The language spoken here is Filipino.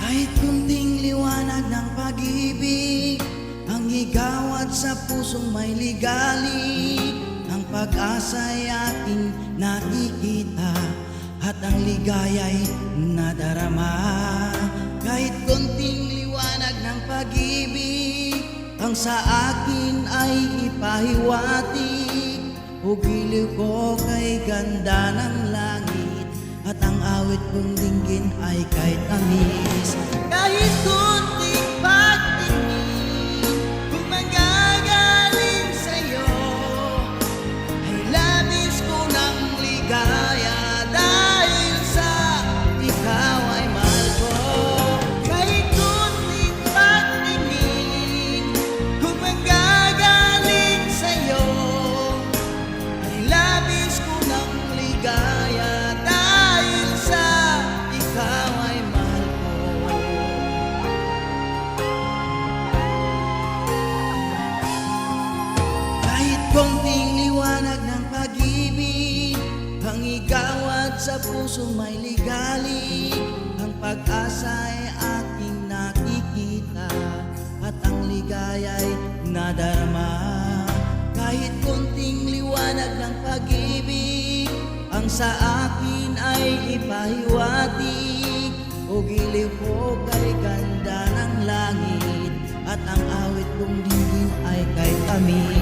Kahit kunting liwanag ng pag-ibig ang igawad sa pusong may ligali, ang pag-asa'y aking nakikita at ang ligaya'y nadarama. Kahit kunting liwanag ng pag-ibig ang sa akin ay ipahiwati, ugiliw ko kay ganda ng langit at ang awit kong dinggin ay kahit tamis. Kahit kunting pagtingin kung manggagaling sa'yo ay labis ko ng ligaya dahil sa ikaw ay mahal ko. Kahit kunting pagtingin kung manggagaling sa'yo ay labis ko ng ligaya dahil sa ikaw ay mahal ko. Kahit konting liwanag ng pag-ibig ang igawad sa puso may ligali, ang pag-asa ay aking nakikita at ang ligaya'y nadarama. Kahit konting liwanag ng pag-ibig ang sa akin ay ipahiwati, ugiliw ko kay ganda ng langit at ang awit kong dinggin ay kay tamis.